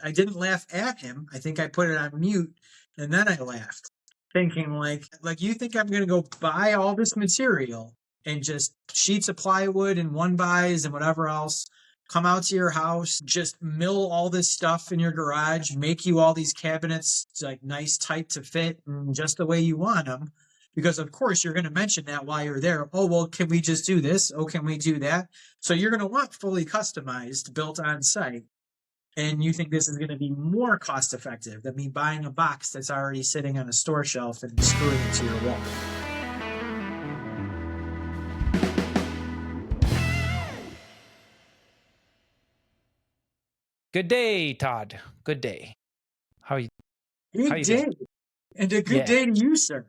I didn't laugh at him. I think I put it on mute, and then I laughed, thinking like you think I'm going to go buy all this material and just sheets of plywood and one bys and whatever else, come out to your house, just mill all this stuff in your garage, make you all these cabinets like nice, tight to fit and just the way you want them. Because of course you're going to mention that while you're there. Oh, well, can we just do this? Oh, can we do that? So you're going to want fully customized, built on site. And you think this is going to be more cost effective than me buying a box that's already sitting on a store shelf and screwing it to your wall. Good day, Todd. Good day. How are you? Good day. And a good day to you, sir.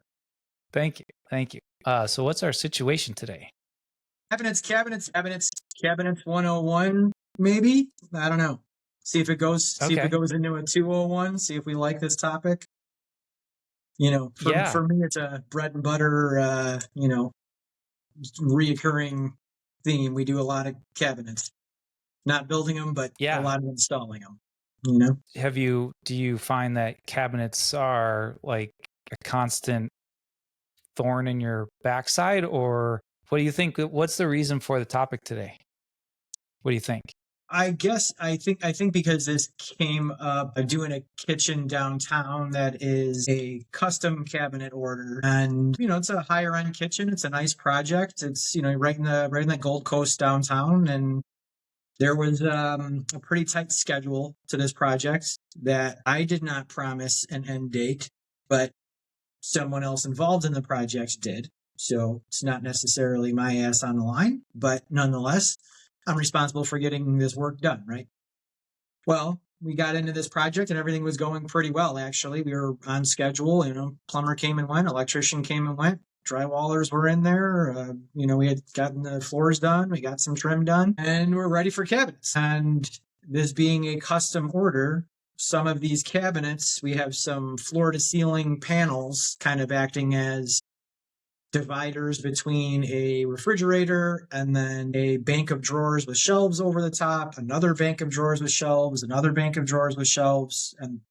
Thank you. Thank you. So what's our situation today? Cabinets 101, maybe? I don't know. See if it goes into a 201, see if we like this topic. For me, it's a bread and butter, reoccurring theme. We do a lot of cabinets. Not building them, but a lot of installing them. Do you find that cabinets are like a constant thorn in your backside, or what do you think? What's the reason for the topic today? What do you think? I think because this came up doing a kitchen downtown that is a custom cabinet order, and it's a higher end kitchen. It's a nice project. It's right in the Gold Coast downtown, and there was a pretty tight schedule to this project that I did not promise an end date, but someone else involved in the project did. So it's not necessarily my ass on the line, but nonetheless, I'm responsible for getting this work done, right? Well, we got into this project and everything was going pretty well, actually. We were on schedule. Plumber came and went, electrician came and went, drywallers were in there. We had gotten the floors done. We got some trim done, and we're ready for cabinets. And this being a custom order, some of these cabinets, we have some floor-to-ceiling panels kind of acting as dividers between a refrigerator and then a bank of drawers with shelves over the top, another bank of drawers with shelves, another bank of drawers with shelves, and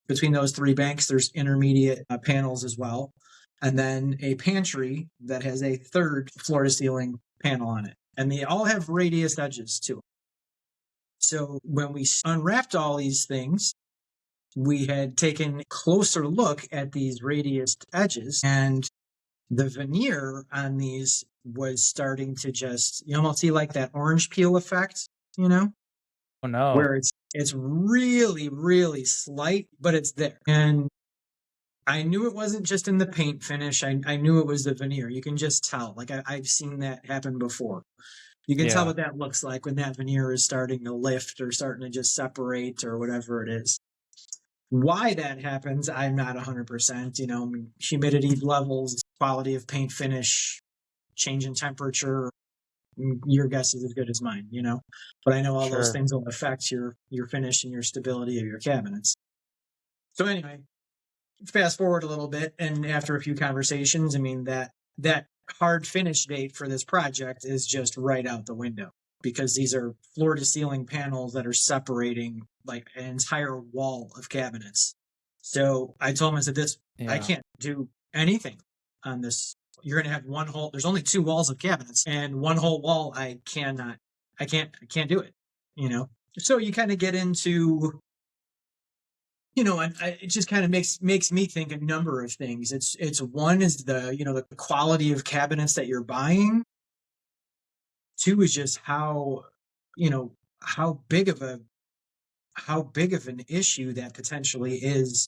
between those three banks, there's intermediate panels as well. And then a pantry that has a third floor-to-ceiling panel on it. And they all have radius edges too. So when we unwrapped all these things, we had taken a closer look at these radius edges, and the veneer on these was starting to just, you almost see like that orange peel effect, Oh no. Where it's really, really slight, but it's there. And I knew it wasn't just in the paint finish. I knew it was the veneer. You can just tell. Like I've seen that happen before. You can tell what that looks like when that veneer is starting to lift or starting to just separate or whatever it is. Why that happens, I'm not 100%. Humidity levels, quality of paint finish, change in temperature, your guess is as good as mine, But I know all those things will affect your finish and your stability of your cabinets. So anyway, fast forward a little bit, and after a few conversations, that hard finish date for this project is just right out the window, because these are floor-to-ceiling panels that are separating like an entire wall of cabinets. So I told him, I said, I can't do anything on this. You're going to have one whole, there's only two walls of cabinets, and one whole wall, I can't do it, So you kind of get into, and it just kind of makes me think a number of things. It's one is the quality of cabinets that you're buying. Two is just how big of an issue that potentially is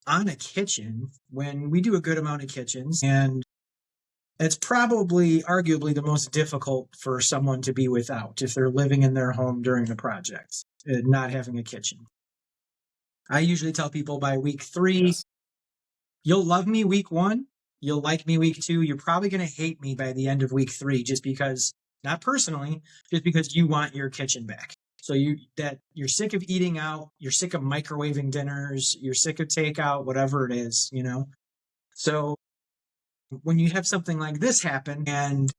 on a kitchen when we do a good amount of kitchens, and it's probably arguably the most difficult for someone to be without if they're living in their home during the project, not having a kitchen. I usually tell people by week 3, you'll love me week 1, you'll like me week 2, you're probably going to hate me by the end of week 3, just because, not personally, just because you want your kitchen back. So you're sick of eating out, you're sick of microwaving dinners, you're sick of takeout, whatever it is, So when you have something like this happen, and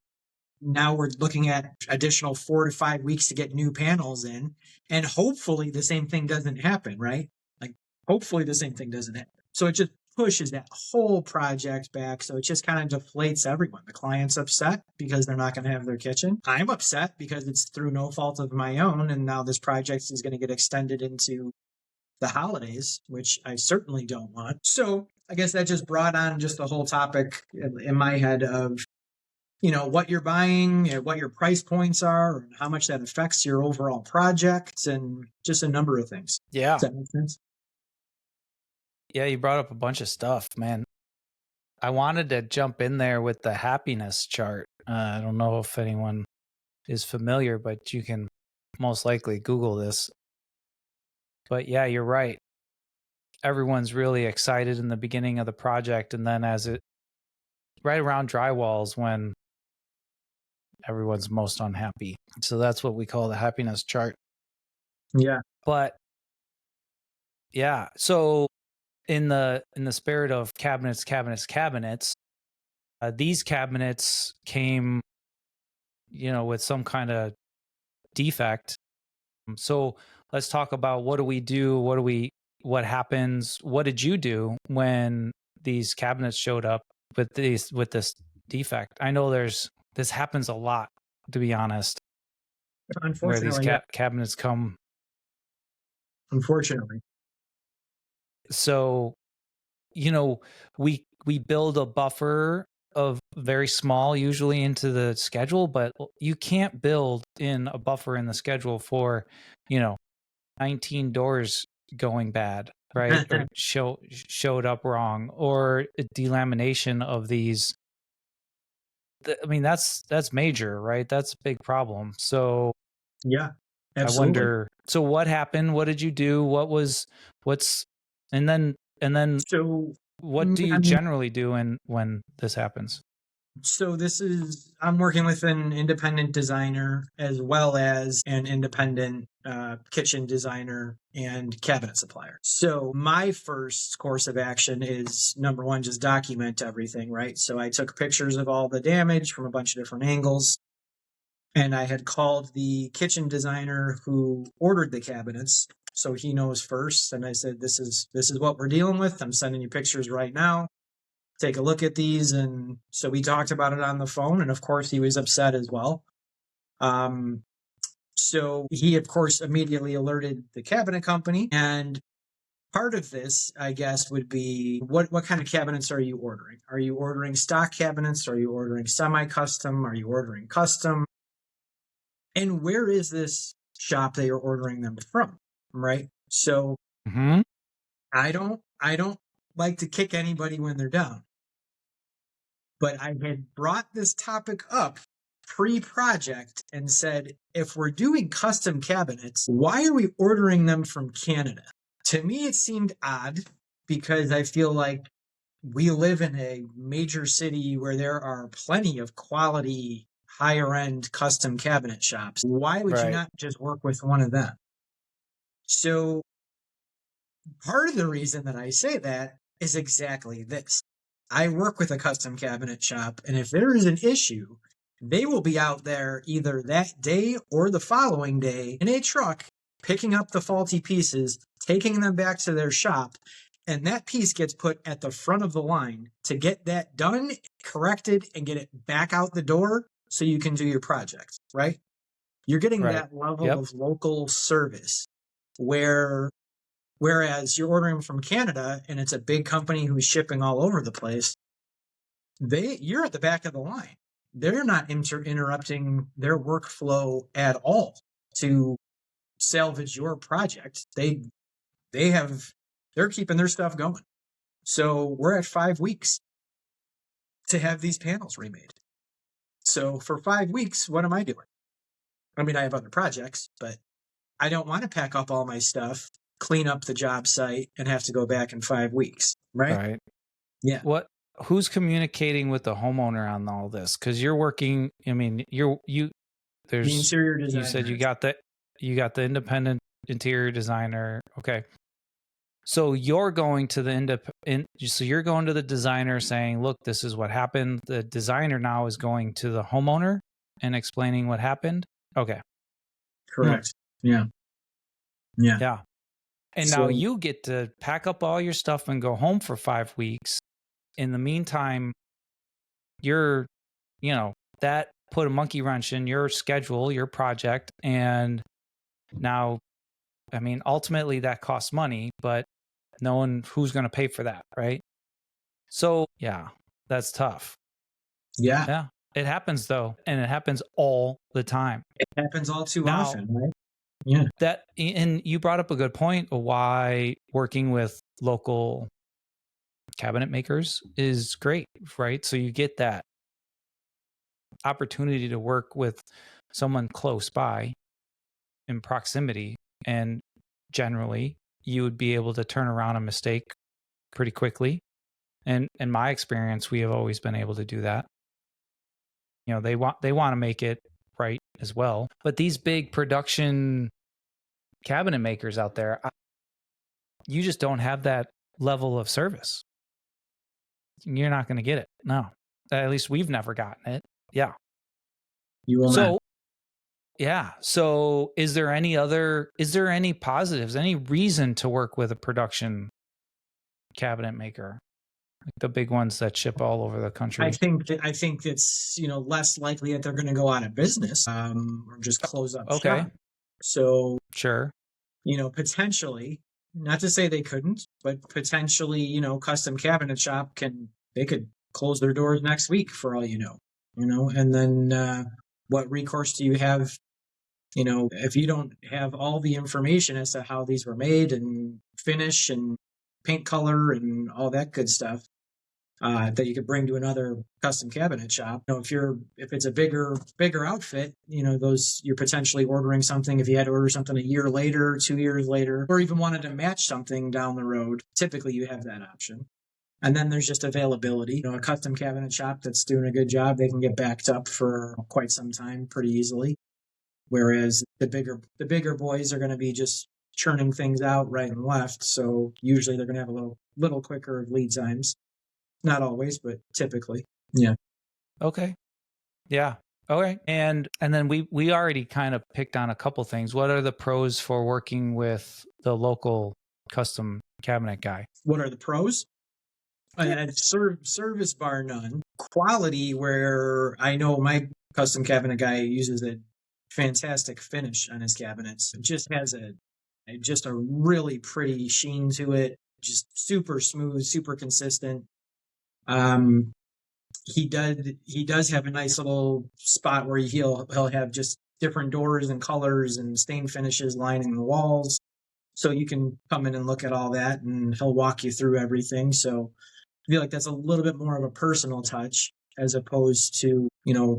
now we're looking at additional 4 to 5 weeks to get new panels in. And hopefully the same thing doesn't happen, right? Like, hopefully the same thing doesn't happen. So it just pushes that whole project back. So it just kind of deflates everyone. The client's upset because they're not going to have their kitchen. I'm upset because it's through no fault of my own. And now this project is going to get extended into the holidays, which I certainly don't want. So I guess that just brought on just the whole topic in my head of, what you're buying, what your price points are, and how much that affects your overall project, and just a number of things. Yeah. Does that make sense? Yeah, you brought up a bunch of stuff, man. I wanted to jump in there with the happiness chart. I don't know if anyone is familiar, but you can most likely Google this. But yeah, you're right. Everyone's really excited in the beginning of the project, and then right around drywalls when everyone's most unhappy. So that's what we call the happiness chart. Yeah. But yeah, so in the spirit of cabinets, these cabinets came, with some kind of defect. So let's talk about what do we do? What happens? What did you do when these cabinets showed up with this defect? I know this happens a lot, to be honest, where these Unfortunately, yeah. cabinets come. Unfortunately. So, we build a buffer of very small usually into the schedule, but you can't build in a buffer in the schedule for, 19 doors going bad, right? Or showed up wrong, or a delamination of these. I mean, that's major, right? That's a big problem. So Yeah, absolutely. I wonder, so what happened? What did you do? And then So what do you generally do when this happens? So I'm working with an independent designer as well as an independent kitchen designer and cabinet supplier. So my first course of action is, number one, just document everything, right? So I took pictures of all the damage from a bunch of different angles. And I had called the kitchen designer who ordered the cabinets, so he knows first. And I said, this is what we're dealing with. I'm sending you pictures right now. Take a look at these. And so we talked about it on the phone. And of course, he was upset as well. So he, of course, immediately alerted the cabinet company. And part of this, I guess, would be what kind of cabinets are you ordering? Are you ordering stock cabinets? Are you ordering semi-custom? Are you ordering custom? And where is this shop that you're ordering them from? Right. So I don't like to kick anybody when they're down. But I had brought this topic up pre-project and said, if we're doing custom cabinets, why are we ordering them from Canada? To me, it seemed odd because I feel like we live in a major city where there are plenty of quality, higher end custom cabinet shops. Why would you not just work with one of them? So part of the reason that I say that is exactly this. I work with a custom cabinet shop, and if there is an issue, they will be out there either that day or the following day in a truck, picking up the faulty pieces, taking them back to their shop, and that piece gets put at the front of the line to get that done, corrected, and get it back out the door so you can do your project, right? You're getting that level of local service whereas you're ordering from Canada and it's a big company who's shipping all over the place, you're at the back of the line. They're not interrupting their workflow at all to salvage your project. They're keeping their stuff going. So we're at 5 weeks to have these panels remade. So for 5 weeks, what am I doing? I mean, I have other projects, but I don't want to pack up all my stuff, clean up the job site, and have to go back in 5 weeks, right? Right. Yeah. Who's communicating with the homeowner on all this? Because you're working. I mean, there's the interior designer. You said you got the independent interior designer. Okay. So you're going to you're going to the designer saying, "Look, this is what happened." The designer now is going to the homeowner and explaining what happened. Okay. Correct. Yeah. Yeah. Yeah. And now So you get to pack up all your stuff and go home for 5 weeks. In the meantime, you're, that put a monkey wrench in your schedule, your project. And now, I mean, ultimately that costs money, but no one who's going to pay for that. Right. So, yeah, that's tough. yeah, Yeah. It happens though. And it happens all the time. it happens all too Now, often, right? Yeah. And you brought up a good point of why working with local cabinet makers is great, right? So you get that opportunity to work with someone close by in proximity, and generally you would be able to turn around a mistake pretty quickly. And in my experience, we have always been able to do that. They want to make it right as well. But these big production cabinet makers out there, you just don't have that level of service. You're not going to get it. No. At least we've never gotten it. Yeah. You will not. Yeah. So is there any positives, any reason to work with a production cabinet maker? Like the big ones that ship all over the country. I think it's less likely that they're going to go out of business or just close up Okay. shop. So Sure. potentially, not to say they couldn't, but potentially, custom cabinet shop they could close their doors next week for all and then what recourse do you have? If you don't have all the information as to how these were made and finish and paint color and all that good stuff, that you could bring to another custom cabinet shop. If it's a bigger outfit, you're potentially ordering something. If you had to order something a year later, 2 years later, or even wanted to match something down the road, typically you have that option. And then there's just availability. A custom cabinet shop that's doing a good job, they can get backed up for quite some time pretty easily. Whereas the bigger boys are going to be just churning things out right and left. So usually they're going to have a little quicker lead times. Not always, but typically. Yeah. Okay. Yeah. Okay. And then we already kind of picked on a couple things. What are the pros for working with the local custom cabinet guy? What are the pros? Service bar none. Quality, where I know my custom cabinet guy uses a fantastic finish on his cabinets. It just has a really pretty sheen to it. Just super smooth, super consistent. He does have a nice little spot where he'll have just different doors and colors and stain finishes lining the walls. So you can come in and look at all that, and he'll walk you through everything. So I feel like that's a little bit more of a personal touch as opposed to,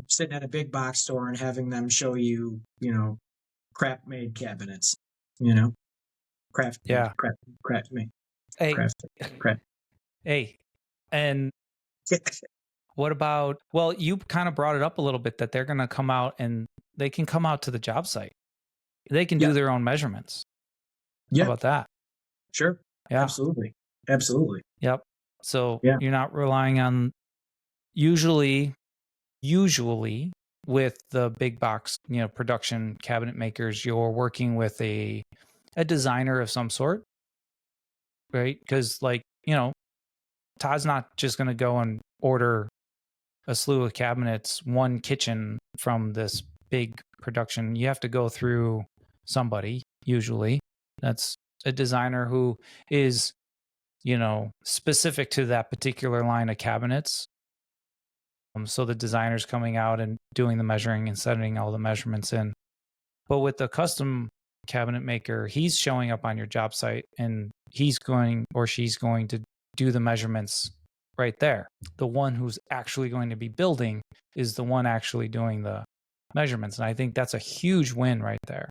sitting at a big box store and having them show you, crap made cabinets, craft made, Yeah. craft made, Hey. craft. Hey. And what about, well, you kind of brought it up a little bit that they're going to come out and they can come out to the job site. They can do their own measurements. Yeah. How about that? Sure. Yeah. Absolutely. Yep. So you're not relying on usually with the big box, production cabinet makers, you're working with a designer of some sort, right? Because Todd's not just going to go and order a slew of cabinets, one kitchen from this big production. You have to go through somebody, usually. That's a designer who is, specific to that particular line of cabinets. So the designer's coming out and doing the measuring and setting all the measurements in. But with the custom cabinet maker, he's showing up on your job site and he's going or she's going to do the measurements right there. The one who's actually going to be building is the one actually doing the measurements. And I think that's a huge win right there.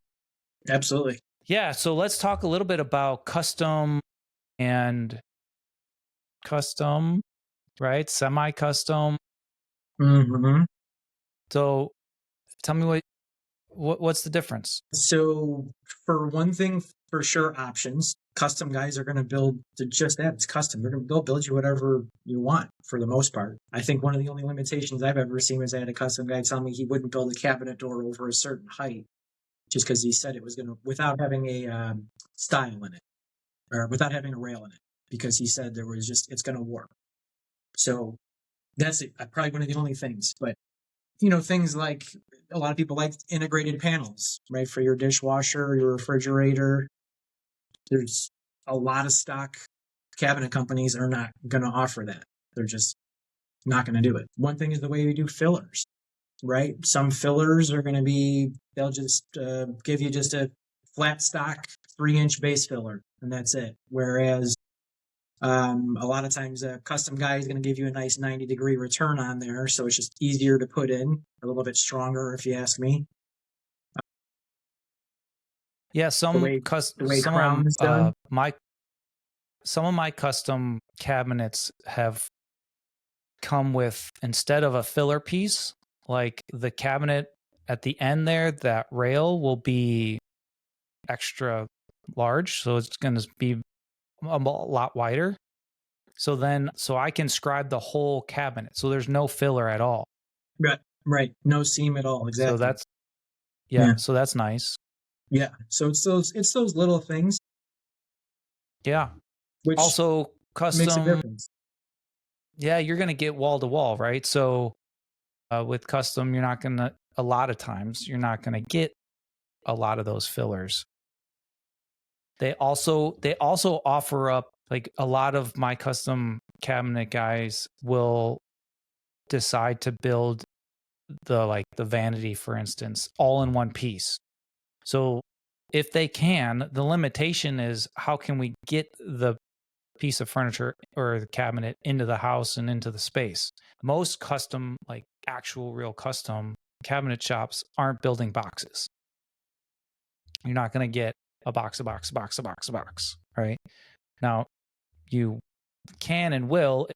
Absolutely. Yeah. So let's talk a little bit about custom, right? Semi-custom. Mm-hmm. So tell me what's the difference? So for one thing, for sure, options. custom guys are going to build just that. It's custom. They'll build you whatever you want for the most part. I think one of the only limitations I've ever seen was I had a custom guy tell me he wouldn't build a cabinet door over a certain height just because he said it was going to, without having a style in it or without having a rail in it, because he said there was just, it's going to warp. So that's it. Probably one of the only things. But, things like a lot of people like integrated panels, right? For your dishwasher, your refrigerator. There's a lot of stock cabinet companies are not going to offer that. They're just not going to do it. One thing is the way we do fillers, right? Some fillers are going to be, they'll just give you just a flat stock 3-inch base filler, and that's it. Whereas a lot of times a custom guy is going to give you a nice 90-degree return on there, so it's just easier to put in, a little bit stronger if you ask me. Yeah, The way crown is done. Some of my custom cabinets have come with, instead of a filler piece, like the cabinet at the end there, that rail will be extra large, so it's going to be a lot wider. So I can scribe the whole cabinet, so there's no filler at all. Right. No seam at all. Exactly. So that's so that's nice. Yeah. So it's those little things. Yeah. Which also custom makes a difference. Yeah, you're going to get wall to wall, right? So with custom, a lot of times you're not going to get a lot of those fillers. They also offer up, like, a lot of my custom cabinet guys will decide to build the vanity, for instance, all in one piece. So if they can, the limitation is how can we get the piece of furniture or the cabinet into the house and into the space. Most custom, like actual real custom cabinet shops, aren't building boxes. You're not going to get a box, right? Now, you can and will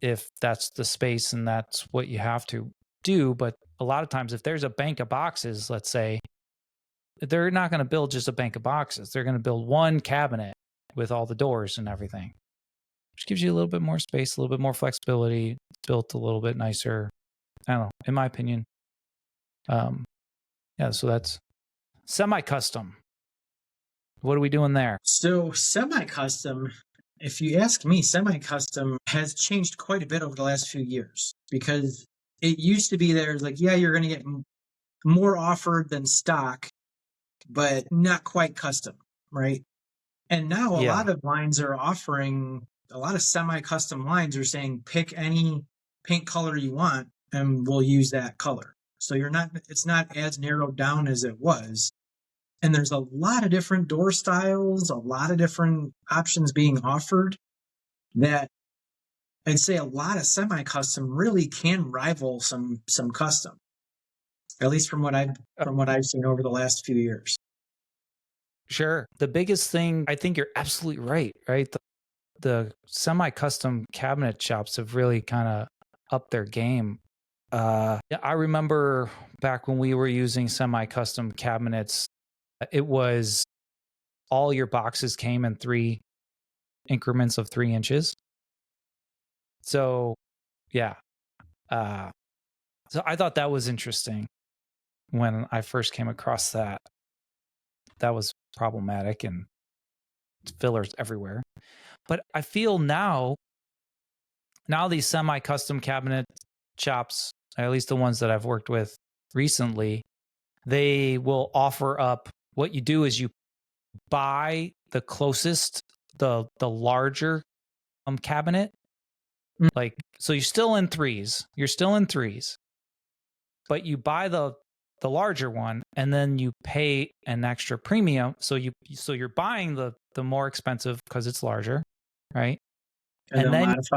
if that's the space and that's what you have to do. But a lot of times, if there's a bank of boxes, let's say, they're not going to build just a bank of boxes. They're going to build one cabinet with all the doors and everything, which gives you a little bit more space, a little bit more flexibility. It's built a little bit nicer. I don't know, in my opinion. Yeah, so that's semi-custom. What are we doing there? So semi-custom, if you ask me, semi-custom has changed quite a bit over the last few years, because it used to be there's like, yeah, you're going to get more offered than stock, but not quite custom, right? And now a lot of lines are offering, a lot of semi-custom lines are saying pick any paint color you want and we'll use that color. So it's not as narrowed down as it was. And there's a lot of different door styles, a lot of different options being offered, that I'd say a lot of semi-custom really can rival some custom, at least from what I've seen over the last few years. Sure. The biggest thing, I think you're absolutely right? The semi-custom cabinet shops have really kind of upped their game. I remember back when we were using semi-custom cabinets, it was all your boxes came in 3 increments of 3 inches. So, yeah. So I thought that was interesting when I first came across that. That was problematic and fillers everywhere. But I feel now these semi-custom cabinet shops, at least the ones that I've worked with recently, they will offer up, what you do is you buy the closest, the larger cabinet. Like, so you're still in threes, but you buy the larger one and then you pay an extra premium. So you're buying the more expensive because it's larger, right? And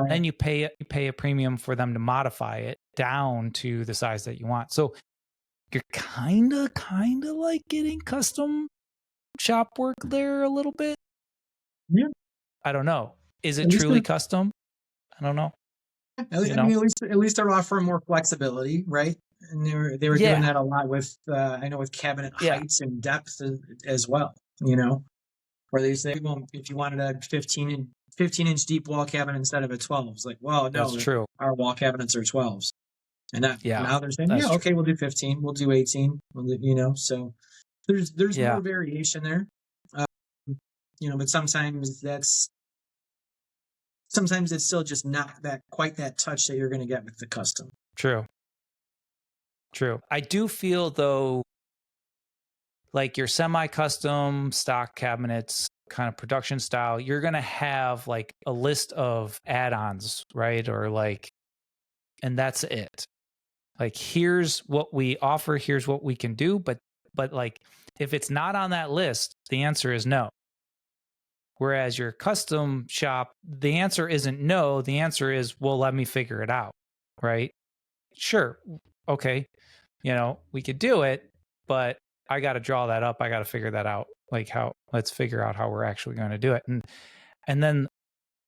then you pay a premium for them to modify it down to the size that you want. So you're kind of like getting custom shop work there a little bit. Yeah. I don't know. Is it truly custom? I don't know. I mean, at least they're offering more flexibility, right? And they were doing that a lot with I know with cabinet heights and depth as well. Where they say, well, if you wanted a 15-inch deep wall cabinet instead of a 12, it's like, well, That's no, true. our wall cabinets are 12s. And Yeah, now they're saying, that's yeah, true. okay, we'll do 15, we'll do 18, so there's Yeah, more variation there. Um, but sometimes it's still just not that quite that touch that you're going to get with the custom. true. True. I do feel though, like your semi-custom stock cabinets kind of production style, you're going to have like a list of add-ons, right? Or like, and that's it. Like, here's what we offer, here's what we can do. But like, if it's not on that list, the answer is no. Whereas your custom shop, the answer isn't no. The answer is, well, let me figure it out. Right. Sure. Okay. We could do it, but I got to draw that up. I got to figure that out. Like let's figure out how we're actually going to do it. And then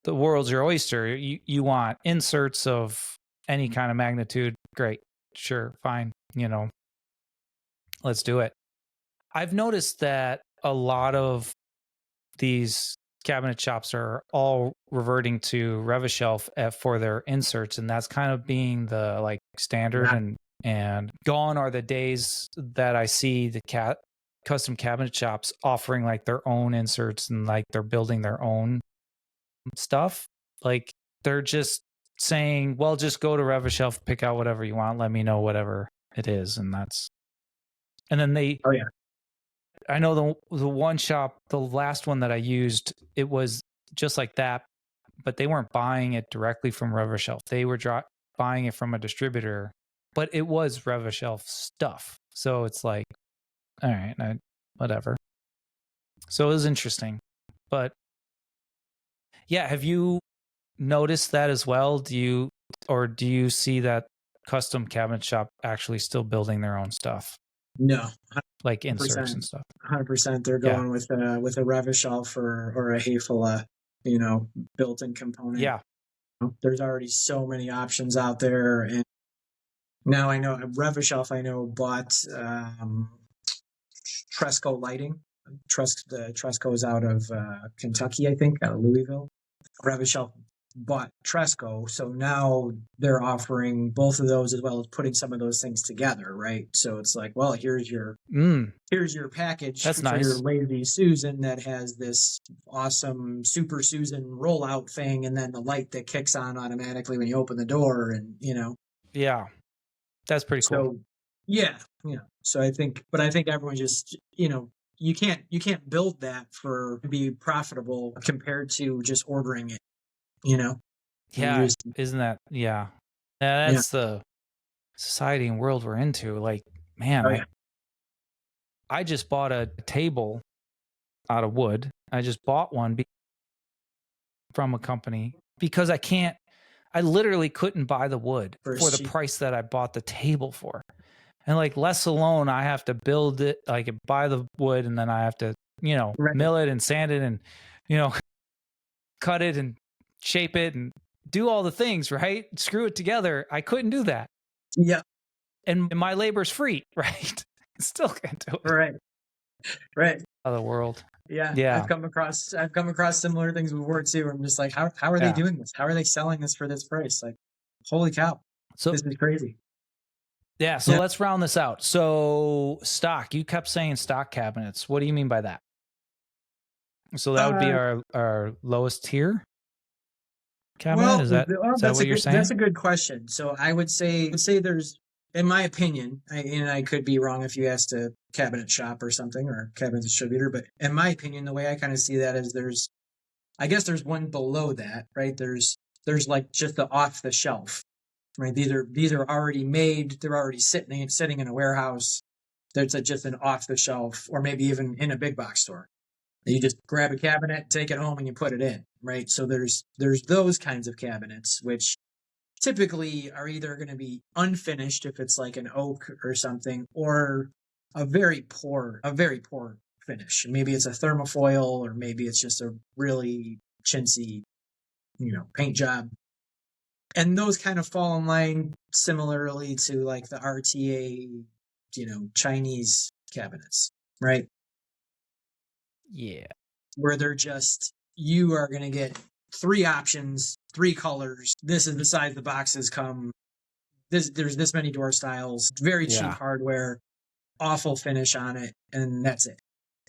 the world's your oyster. You want inserts of any kind of magnitude. Great. Sure. Fine. Let's do it. I've noticed that a lot of these cabinet shops are all reverting to Revishelf for their inserts, and that's kind of being the like standard. Yeah. And gone are the days that I see the custom cabinet shops offering like their own inserts and like they're building their own stuff. Like they're just saying, well, just go to Revishelf, pick out whatever you want, let me know whatever it is, and then they. Oh yeah. I know the one shop, the last one that I used, it was just like that, but they weren't buying it directly from Revishelf. They were buying it from a distributor, but it was Revishelf stuff. So it's like, all right, whatever. So it was interesting. But yeah, have you noticed that as well? Do you see that custom cabinet shop actually still building their own stuff? No, Like inserts and stuff. 100%. They're Yeah. going with a Revishelf or a Hafele, built-in component. Yeah. There's already so many options out there, and now I know Revishelf. I know bought Tresco lighting. Tresco is out of Kentucky, I think, out of Louisville. Revishelf bought Tresco, so now they're offering both of those as well as putting some of those things together, right? So it's like, well, here's your package. That's for nice. your Lazy Susan that has this awesome Super Susan rollout thing, and then the light that kicks on automatically when you open the door, and Yeah, that's pretty cool. So yeah. So I think everyone just you can't build that to be profitable compared to just ordering it. Yeah, isn't that? Yeah, that's the society and world we're into. Like, man, I just bought a table out of wood. I just bought one from a company because I literally couldn't buy the wood for the price that I bought the table for. And like, less alone, I have to build it, like buy the wood, and then I have to, mill it and sand it and, cut it and shape it and do all the things, right? Screw it together. I couldn't do that. Yeah. And my labor's free, right? Still can't do it. Right. Other world. Yeah. I've come across similar things before too. I'm just like, how are they doing this? How are they selling this for this price? Like, holy cow. So this is crazy. Yeah. So let's round this out. So stock, you kept saying stock cabinets. What do you mean by that? So that would be our lowest tier cabinet? Well, is that what you're saying? That's a good question. So I would say there's, in my opinion, and I could be wrong if you asked a cabinet shop or something or a cabinet distributor, but in my opinion, the way I kind of see that is there's one below that, right? There's like just the off the shelf, right? These are already made. They're already sitting in a warehouse. There's just an off the shelf, or maybe even in a big box store. You just grab a cabinet, take it home, and you put it in, right? So there's those kinds of cabinets, which typically are either going to be unfinished if it's like an oak or something, or a very poor finish. Maybe it's a thermofoil, or maybe it's just a really chintzy, paint job. And those kind of fall in line similarly to like the RTA, Chinese cabinets, right? Yeah. where they're just, you are going to get 3 options, 3 colors. This is the size the boxes come. There's this many door styles, very cheap Yeah. hardware, awful finish on it, and that's it.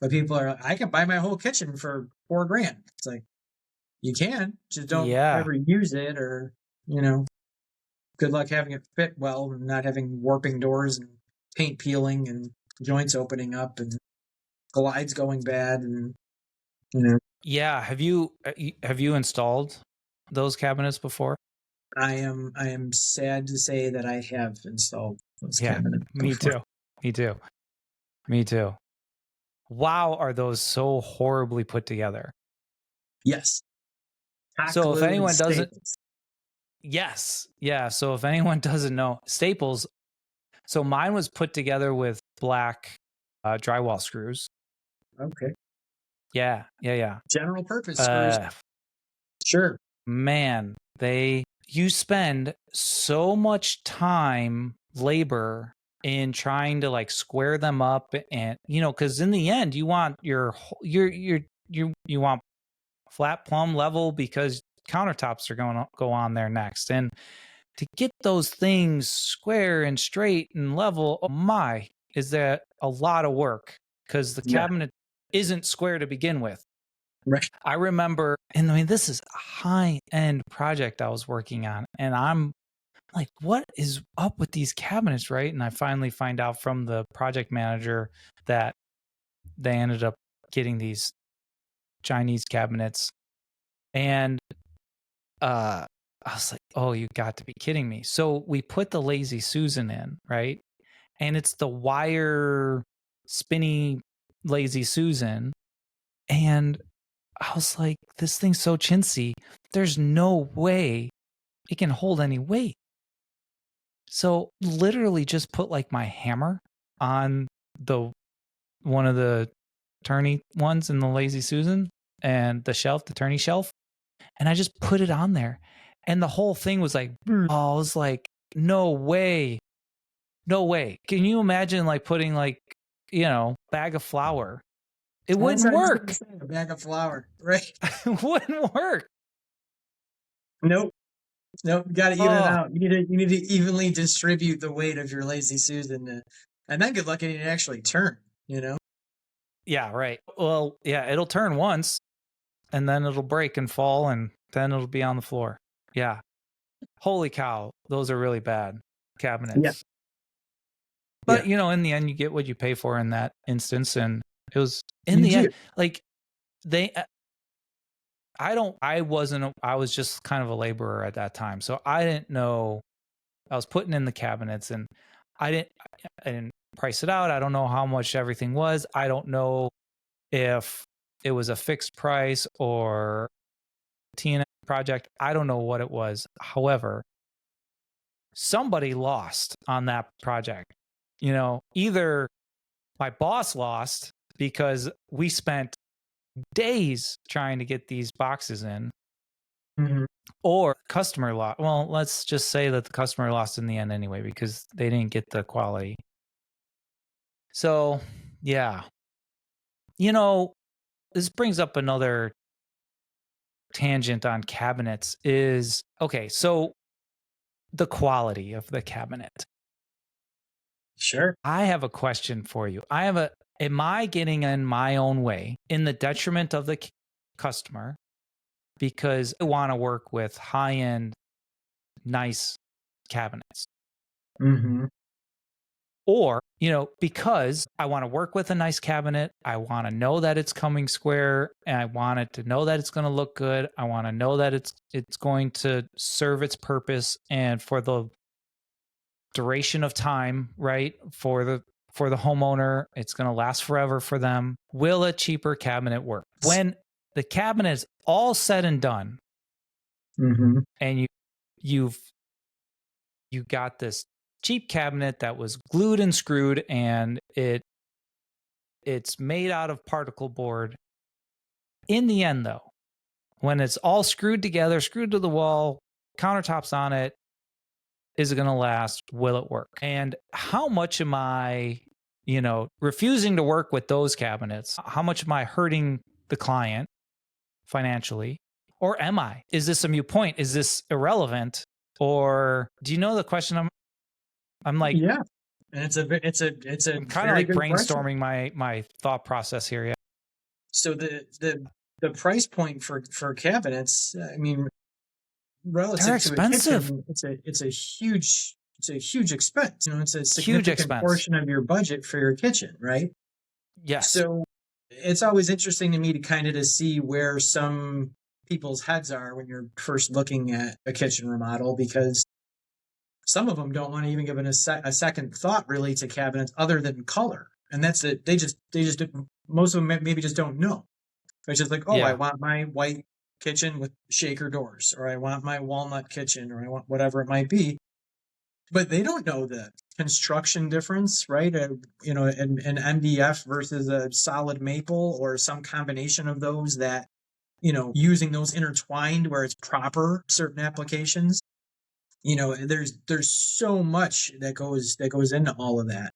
But people are like, I can buy my whole kitchen for $4,000. It's like, you can, just don't Yeah. ever use it, or, you know, good luck having it fit well and not having warping doors and paint peeling and joints opening up and glides going bad, and, you know. Yeah. Have you installed those cabinets before? I am sad to say that I have installed those Yeah. cabinets Me before. too. Me too. Me too. Wow, are those so horribly put together? Yes. Hot So if glue and anyone doesn't, staples. yes, yeah. So if anyone doesn't know, staples. So mine was put together with black drywall screws. Okay. Yeah, yeah, yeah. General purpose screws. Sure. Man, you spend so much time, labor in trying to like square them up, and because in the end you want you want flat plumb level because countertops are going to go on there next, and to get those things square and straight and level, oh my, is that a lot of work because the Yeah. cabinet isn't square to begin with. Right. I remember, and I mean, this is a high-end project I was working on, and I'm like, what is up with these cabinets, right? And I finally find out from the project manager that they ended up getting these Chinese cabinets, and I was like, oh, you got to be kidding me. So we put the Lazy Susan in, right? And it's the wire spinny Lazy Susan, and I was like, this thing's so chintzy. There's no way it can hold any weight. So literally just put like my hammer on the one of the turny ones in the Lazy Susan and the shelf, the turny shelf, and I just put it on there. And the whole thing was like, oh, I was like, no way. No way. Can you imagine like putting like, bag of flour? It That's wouldn't what I was going work. to say. A bag of flour. Right. It wouldn't work. Nope. Nope. Got to even it Oh, out. You need to evenly distribute the weight of your Lazy Susan, and then good luck getting it to actually turn. You know. yeah, right. Well, yeah, it'll turn once and then it'll break and fall and then it'll be on the floor. Yeah. Holy cow. Those are really bad Yeah. cabinets. Yeah. But, in the end, you get what you pay for in that instance. And it was in You the end, do. like they, I was just kind of a laborer at that time. So I didn't know I was putting in the cabinets and I didn't, I didn't price it out. I don't know how much everything was. I don't know if it was a fixed price or TN project. I don't know what it was. However, somebody lost on that project. Either my boss lost because we spent days trying to get these boxes in, Mm-hmm. or customer lost. Well, let's just say that the customer lost in the end anyway because they didn't get the quality. So, yeah. This brings up another tangent on cabinets is okay, so the quality of the cabinet. Sure. I have a question for you. Am I getting in my own way in the detriment of the customer because I want to work with high-end, nice cabinets? Mm-hmm. Or, because I want to work with a nice cabinet, I want to know that it's coming square, and I want it to know that it's going to look good. I want to know that it's going to serve its purpose and for the duration of time, right? For the homeowner, it's going to last forever for them. Will a cheaper cabinet work? When the cabinet is all said and done, Mm-hmm. and you've got this cheap cabinet that was glued and screwed, and it's made out of particle board. In the end, though, when it's all screwed together, screwed to the wall, countertops on it, is it going to last? Will it work? And how much am I, refusing to work with those cabinets? How much am I hurting the client financially, or am I? Is this a moot point? Is this irrelevant? Or do you know the question? I'm like, Yeah, and it's a I'm kind of very like good question. brainstorming my thought process here. Yeah. So the price point for cabinets, I mean, They're relative to a expensive. kitchen, it's a huge expense. You know, it's a Huge significant expense. portion of your budget for your kitchen, right? Yes. So it's always interesting to me to kind of to see where some people's heads are when you're first looking at a kitchen remodel, because some of them don't want to even give it a second thought really to cabinets other than color, and that's it. They just most of them maybe just don't know. It's just like, oh, I Yeah. want my white kitchen with shaker doors, or I want my walnut kitchen, or I want whatever it might be. But they don't know the construction difference, right? You know, an MDF versus a solid maple, or some combination of those that, you know, using those intertwined where it's proper certain applications. You know, there's so much that goes into all of that.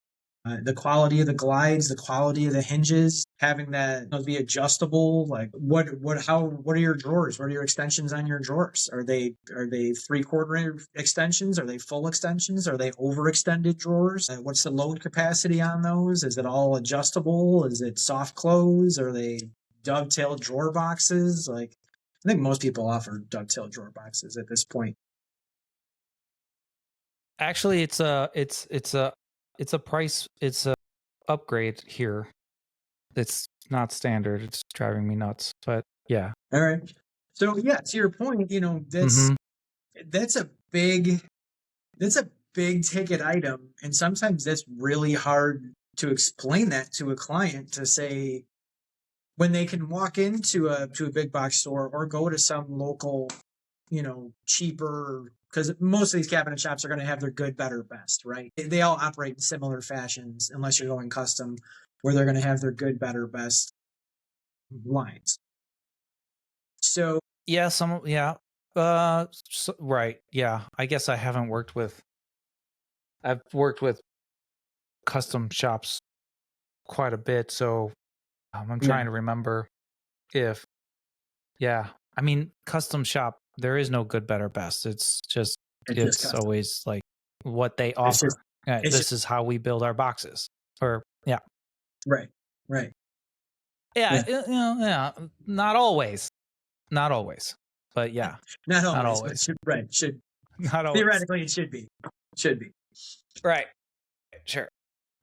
The quality of the glides, the quality of the hinges, having that, you know, be adjustable. Like what are your drawers? What are your extensions on your drawers? Are they 3/4 extensions? Are they full extensions? Are they overextended drawers? What's the load capacity on those? Is it all adjustable? Is it soft close? Are they dovetail drawer boxes? Like, I think most people offer dovetail drawer boxes at this point. Actually, it's a upgrade here. It's not standard. It's driving me nuts. But yeah. All right. So yeah, to your point, you know, Mm-hmm. that's a big that's a big ticket item, and sometimes that's really hard to explain that to a client, to say when they can walk into a big box store or go to some local, you know, cheaper, because most of these cabinet shops are going to have their good, better, best, right? They all operate in similar fashions unless you're going custom, where they're going to have their good, better, best lines. So Yeah. Yeah. Right. Yeah. I guess I've worked with custom shops quite a bit. So I'm yeah, trying to remember if, yeah. I mean, custom shop, there is no good, better, best. it's just It's custom. always like what they It's just offer. it's just This is how we build our boxes. Or, yeah. right, right. Yeah. Yeah. Yeah. Not always. Not always. But yeah, Not not always, but always. should Not always. theoretically it should be. Should be. Right. Sure.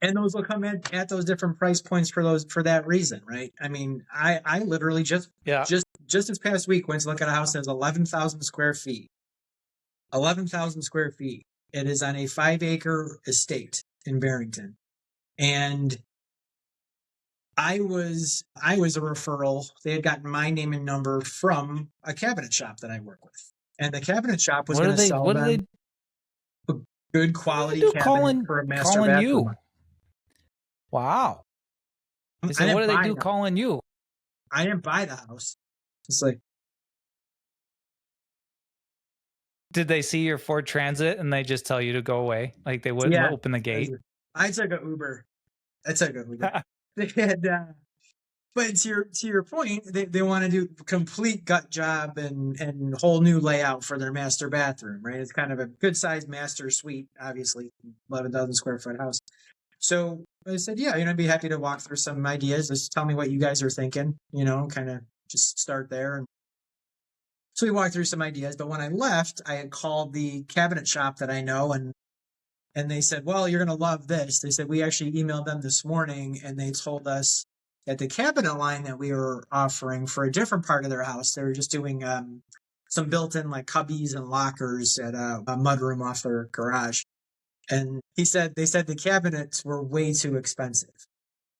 And those will come in at those different price points for that reason, right? I mean, I literally Yeah. just this past week went to look at a house that's 11,000 square feet. 11,000 square feet. It is on a 5-acre estate in Barrington. And I was a referral. They had gotten my name and number from a cabinet shop that I work with. And the cabinet shop was going to sell What do them a good they quality do cabinet for a master calling you? bathroom. Wow. I I said, what didn't do they buy do them. calling you? I didn't buy the house. It's like, Did they see your Ford Transit and they just tell you to go away? Like they wouldn't yeah, open the gate? I took an Uber. I took an Uber. They had, but to your point, they want to do complete gut job and whole new layout for their master bathroom, right? It's kind of a good sized master suite, obviously, 11,000 square foot house. So I said, yeah, you know, I'd be happy to walk through some ideas. Just tell me what you guys are thinking, you know, kind of just start there. And so we walked through some ideas. But when I left, I had called the cabinet shop that I know, and they said, well, you're going to love this. They said, we actually emailed them this morning, and they told us that the cabinet line that we were offering for a different part of their house, they were just doing some built-in like cubbies and lockers at a mudroom off their garage. And they said the cabinets were way too expensive.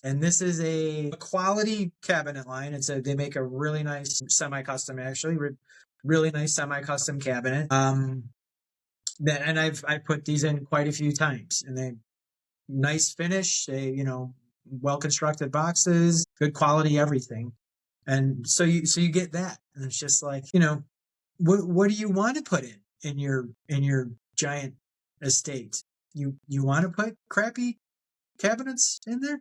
And this is a quality cabinet line. They make a really nice semi-custom, actually, really nice semi-custom cabinet. And I put these in quite a few times, and they nice finish. They, you know, well constructed boxes, good quality, everything. And so you get that, and it's just like, you know, what do you want to put in your giant estate? You want to put crappy cabinets in there?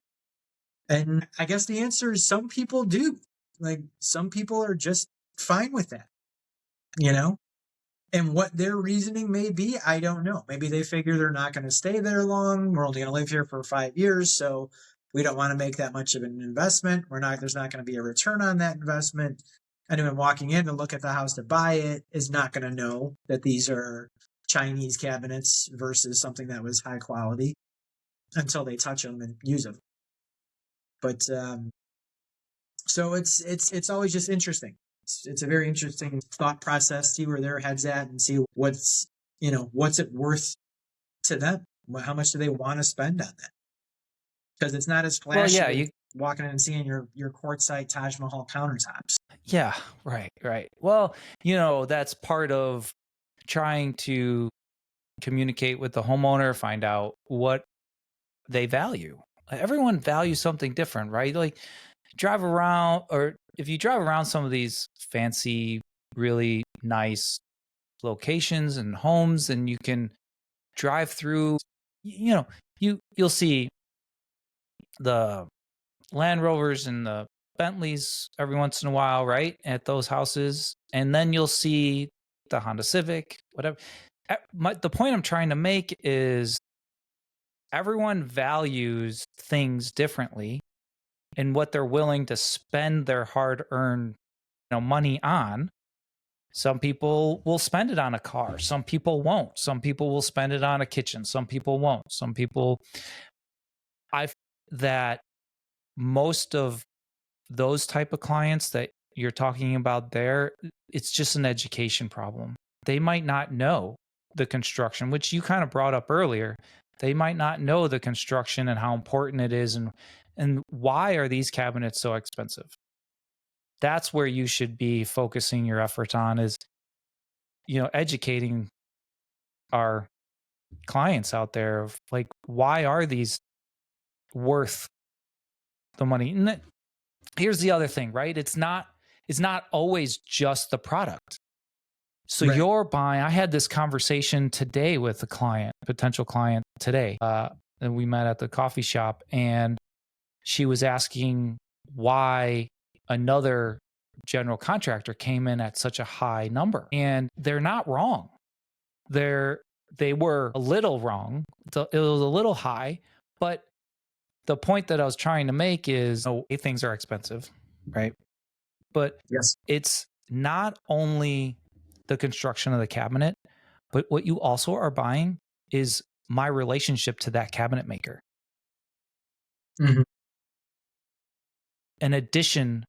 And I guess the answer is some people do. Like some people are just fine with that, you know? And what their reasoning may be, I don't know. Maybe they figure they're not going to stay there long. We're only going to live here for 5 years, so we don't want to make that much of an investment. There's not going to be a return on that investment. Anyone walking in to look at the house to buy it is not going to know that these are Chinese cabinets versus something that was high quality until they touch them and use them. But so it's always just interesting. It's a very interesting thought process. See where their heads at and see what's it worth to them. How much do they want to spend on that? Because it's not as Well, flashy yeah, as you walking in and seeing your quartzite Taj Mahal countertops. yeah, right. Well, that's part of trying to communicate with the homeowner, find out what they value. Everyone values something different, right? Like drive around, or if you drive around some of these fancy, really nice locations and homes, and you can drive through, you'll see the Land Rovers and the Bentleys every once in a while, right? At those houses. And then you'll see the Honda Civic, whatever. The point I'm trying to make is everyone values things differently and what they're willing to spend their hard-earned money on. Some people will spend it on a car. Some people won't. Some people will spend it on a kitchen. Some people won't. Some people, I that most of those type of clients that you're talking about there, it's just an education problem. They might not know the construction, which you kind of brought up earlier. They might not know the construction and how important it is, and why are these cabinets so expensive. That's where you should be focusing your efforts on, is educating our clients out there of like, why are these worth the money. And here's the other thing, right? It's not always just the product. So Right. you're buying. I had this conversation today with a potential client today, and we met at the coffee shop, and she was asking why another general contractor came in at such a high number, and they're not wrong. They were a little wrong. It was a little high, but the point that I was trying to make is, things are expensive, right? But Yes. it's not only the construction of the cabinet, but what you also are buying is my relationship to that cabinet maker. Mm-hmm. In addition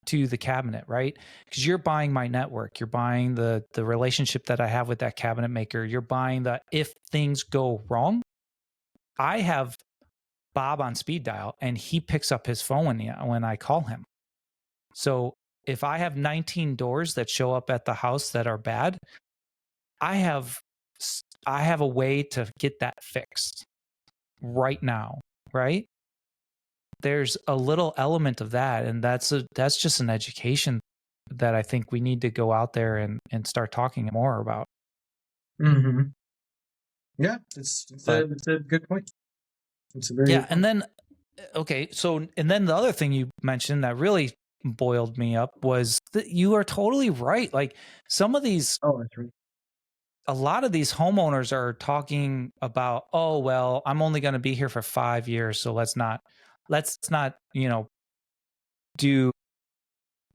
to the cabinet, right? Because you're buying my network, you're buying the relationship that I have with that cabinet maker, you're buying the, if things go wrong, I have Bob on speed dial and he picks up his phone when I call him. So if I have 19 doors that show up at the house that are bad, I have a way to get that fixed right now, right? There's a little element of that, and that's just an education that I think we need to go out there and start talking more about. Mm-hmm. Yeah, it's a good point. It's a very good point. And then and then the other thing you mentioned that really boiled me up was that you are totally right. Like some of these, that's right. a lot of these homeowners are talking about, oh, well, I'm only going to be here for 5 years, so let's not, do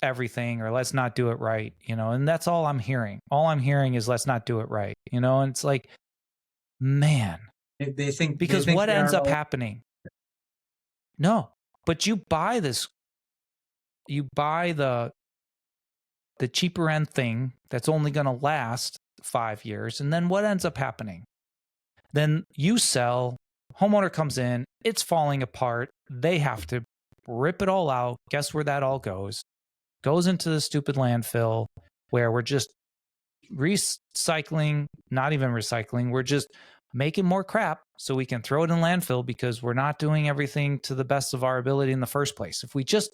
everything, or let's not do it right, and that's all I'm hearing. All I'm hearing is let's not do it right, and it's like, man, They think because they think what they ends are up happening? No, but you buy the cheaper end thing that's only going to last 5 years, and then what ends up happening? Then you sell, homeowner comes in, it's falling apart. They have to rip it all out. Guess where that all goes? Goes into the stupid landfill, where we're just recycling, not even recycling. We're just making more crap so we can throw it in landfill because we're not doing everything to the best of our ability in the first place. If we just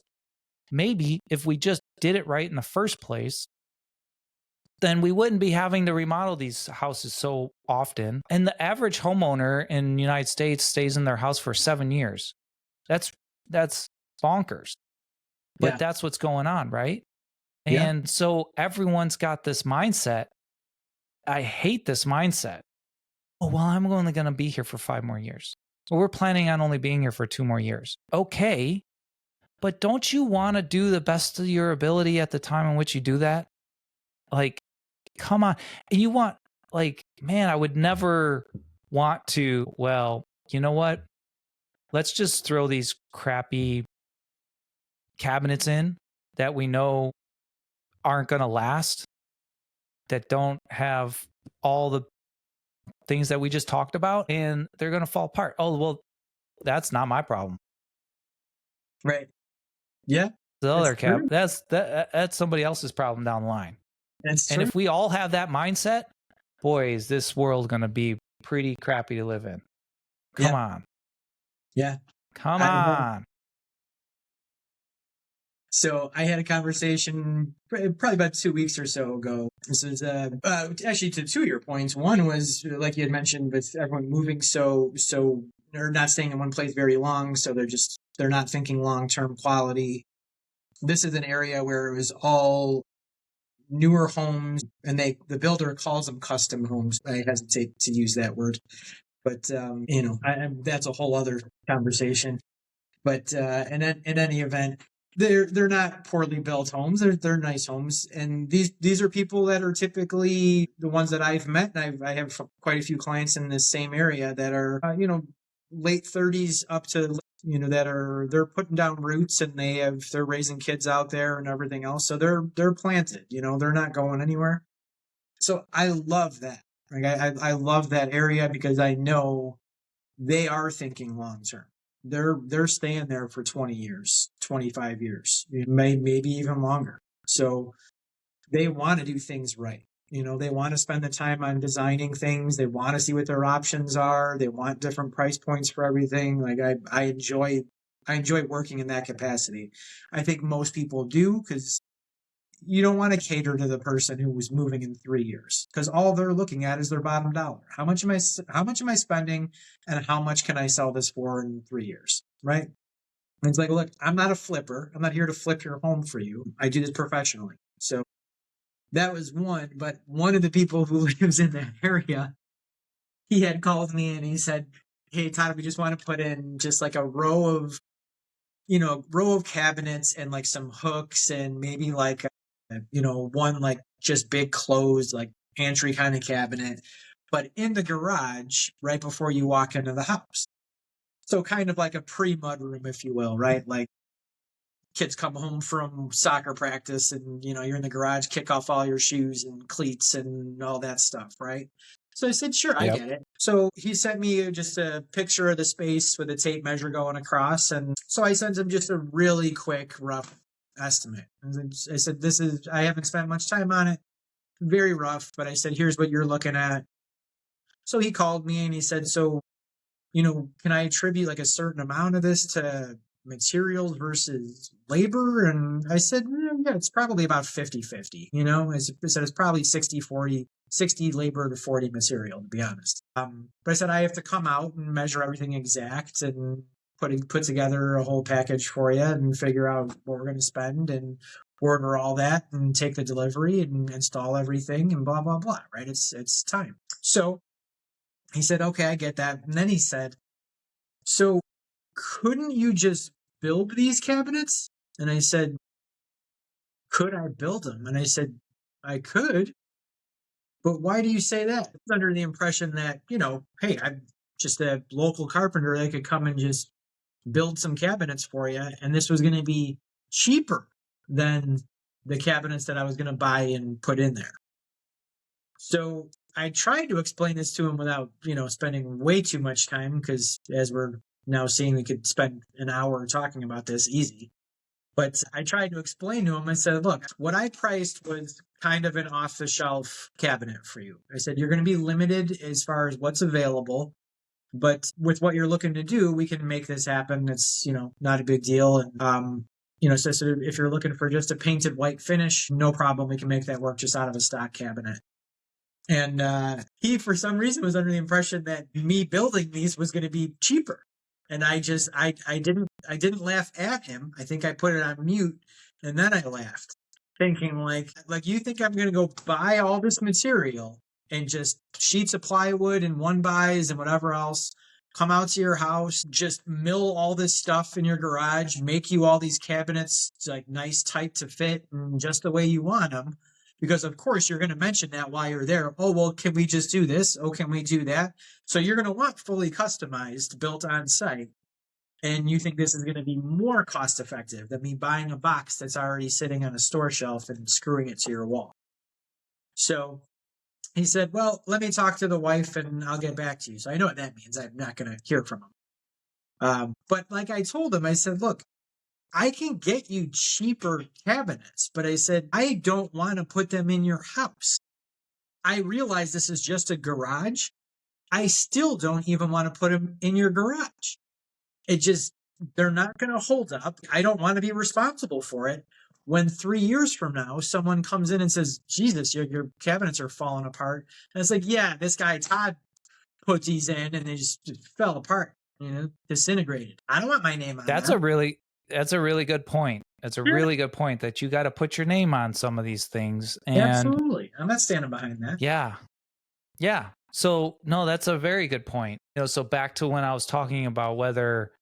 did it right in the first place, then we wouldn't be having to remodel these houses so often. And the average homeowner in the United States stays in their house for 7 years. That's bonkers. but that's what's going on, right? Yeah. And so everyone's got this mindset. I hate this mindset. Oh, well, I'm only going to be here for 5 more years. Well, we're planning on only being here for 2 more years. Okay. But don't you want to do the best of your ability at the time in which you do that? Like, come on. And you want, like, man, I would never want to, well, you know what? Let's just throw these crappy cabinets in that we know aren't going to last, that don't have all the things that we just talked about, and they're going to fall apart. Oh, well, that's not my problem. Right. Yeah. The That's other true. that's somebody else's problem down the line. That's And true. if we all have that mindset, boy, is this world going to be pretty crappy to live in. Come on. Yeah. Come on. So I had a conversation probably about 2 weeks or so ago. This was actually to two of your points. One was, like you had mentioned, with everyone moving so they're not staying in one place very long, so they're not thinking long-term quality. This is an area where it was all newer homes, and the builder calls them custom homes. I hesitate to use that word, but that's a whole other conversation. But in any event, they're not poorly built homes. They're nice homes, and these are people that are typically the ones that I've met. And I have quite a few clients in this same area that are late 30s up to that they're putting down roots, and they're raising kids out there and everything else. So they're planted. They're not going anywhere. So I love that. Like I love that area because I know they are thinking long term. They're staying there for 20 years, 25 years, maybe even longer. So they want to do things right. They want to spend the time on designing things. They want to see what their options are. They want different price points for everything. Like I enjoy working in that capacity. I think most people do, because you don't want to cater to the person who was moving in 3 years, because all they're looking at is their bottom dollar. How much am I spending, and how much can I sell this for in 3 years? Right. And it's like, look, I'm not a flipper. I'm not here to flip your home for you. I do this professionally. So that was one. But one of the people who lives in that area, he had called me and he said, "Hey, Todd, we just want to put in just like a row of cabinets and like some hooks, and maybe like one like just big closed like pantry kind of cabinet, but in the garage right before you walk into the house. So kind of like a pre-mud room, if you will, right? Like kids come home from soccer practice, and you're in the garage, kick off all your shoes and cleats and all that stuff, right?" So I said, "Sure, I get it." So he sent me just a picture of the space with a tape measure going across, and so I sent him just a really quick, rough estimate. I said, I haven't spent much time on it, very rough, but I said, "Here's what you're looking at." So he called me and he said, "So, can I attribute like a certain amount of this to materials versus labor?" And I said, "Yeah, it's probably about 50-50. I said it's probably 60-40, 60 labor to 40 material, to be honest. But I said, I have to come out and measure everything exact and put together a whole package for you and figure out what we're going to spend and order all that and take the delivery and install everything and blah, blah, blah, right? It's time." So he said, "Okay, I get that." And then he said, "So couldn't you just build these cabinets?" And I said, "Could I build them?" And I said, "I could, but why do you say that?" It's under the impression that, hey, I'm just a local carpenter that could come and just build some cabinets for you, and this was going to be cheaper than the cabinets that I was going to buy and put in there. So I tried to explain this to him without, spending way too much time, because as we're now seeing, we could spend an hour talking about this easy. But I tried to explain to him. I said, "Look, what I priced was kind of an off-the-shelf cabinet for you." I said, "You're going to be limited as far as what's available, but with what you're looking to do, we can make this happen. It's, not a big deal." And, so if you're looking for just a painted white finish, no problem. We can make that work just out of a stock cabinet. And he, for some reason, was under the impression that me building these was going to be cheaper. And I didn't laugh at him. I think I put it on mute, and then I laughed, thinking like you think I'm gonna go buy all this material and just sheets of plywood and one bys and whatever else, come out to your house, just mill all this stuff in your garage, make you all these cabinets like nice, tight to fit, and just the way you want them. Because of course you're going to mention that while you're there. Oh, well, can we just do this? Oh, can we do that? So you're going to want fully customized, built on site. And you think this is going to be more cost effective than me buying a box that's already sitting on a store shelf and screwing it to your wall. So he said, well, let me talk to the wife and I'll get back to you. So I know what that means. I'm not going to hear from him. But like I told him, I said, look, I can get you cheaper cabinets, but I said, I don't want to put them in your house. I realize this is just a garage. I still don't even want to put them in your garage. It just, they're not going to hold up. I don't want to be responsible for it. When 3 years from now, someone comes in and says, Jesus, your cabinets are falling apart. And it's like, yeah, this guy, Todd, put these in and they just fell apart, disintegrated. I don't want my name on That's that. That's a really good point. That's a really good point that you got to put your name on some of these things. And absolutely. I'm not standing behind that. Yeah. Yeah. So no, that's a very good point. So back to when I was talking about whether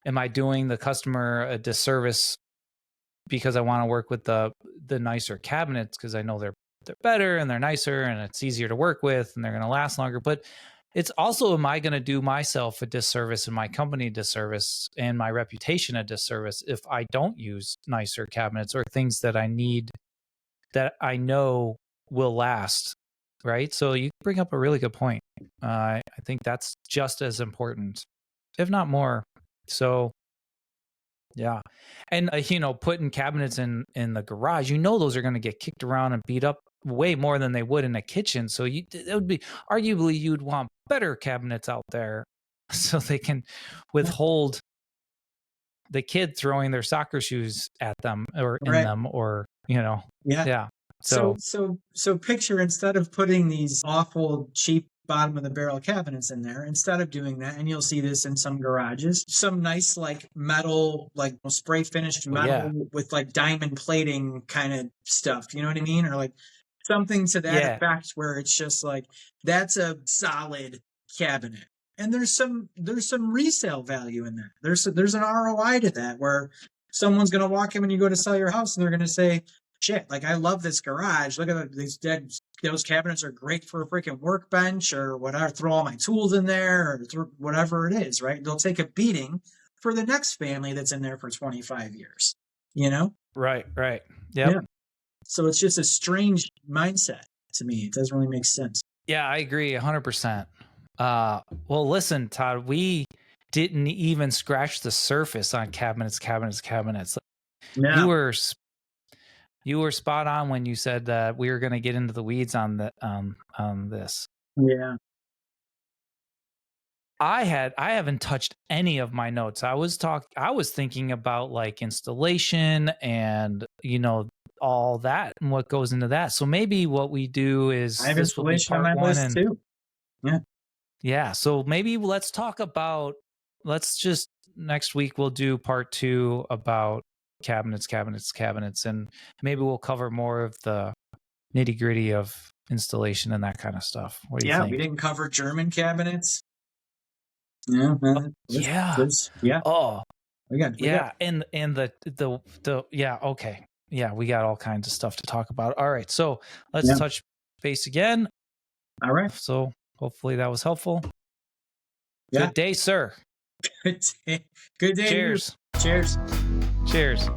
am I doing the customer a disservice because I want to work with the nicer cabinets because I know they're better and they're nicer and it's easier to work with and they're going to last longer. But it's also, am I going to do myself a disservice and my company a disservice and my reputation a disservice if I don't use nicer cabinets or things that I need that I know will last, right? So you bring up a really good point. I think that's just as important, if not more. So yeah. And, putting cabinets in the garage, those are going to get kicked around and beat up way more than they would in a kitchen. So it would be arguably you'd want better cabinets out there so they can withhold the kid throwing their soccer shoes at them or in them or, yeah. So picture, instead of putting these awful cheap bottom of the barrel cabinets in there, instead of doing that, and you'll see this in some garages, some nice like metal, like spray finished metal with like diamond plating kind of stuff, you know what I mean? Or like something to that effect where it's just like, that's a solid cabinet. And there's some resale value in that. There's an ROI to that where someone's going to walk in when you go to sell your house and they're going to say, shit, like I love this garage. Look at these those cabinets are great for a freaking workbench or whatever. Throw all my tools in there or whatever it is, right? They'll take a beating for the next family that's in there for 25 years, Right. Yep. Yeah. So it's just a strange mindset to me. It doesn't really make sense. Yeah, I agree 100%. Well, listen, Todd, we didn't even scratch the surface on cabinets. No. You were spot on when you said that we were going to get into the weeds on this. Yeah. I haven't touched any of my notes. I was thinking about like installation and all that and what goes into that. So maybe what we do is I have installation on my list too. Yeah. Yeah. So maybe let's just next week we'll do part 2 about cabinets, and maybe we'll cover more of the nitty gritty of installation and that kind of stuff. What do you think? We didn't cover German cabinets. Yeah. Yeah. Oh, we got. And the yeah. Okay. Yeah. We got all kinds of stuff to talk about. All right. So let's touch base again. All right. So hopefully that was helpful. Yeah. Good day, sir. Good day. Cheers. Cheers. Cheers.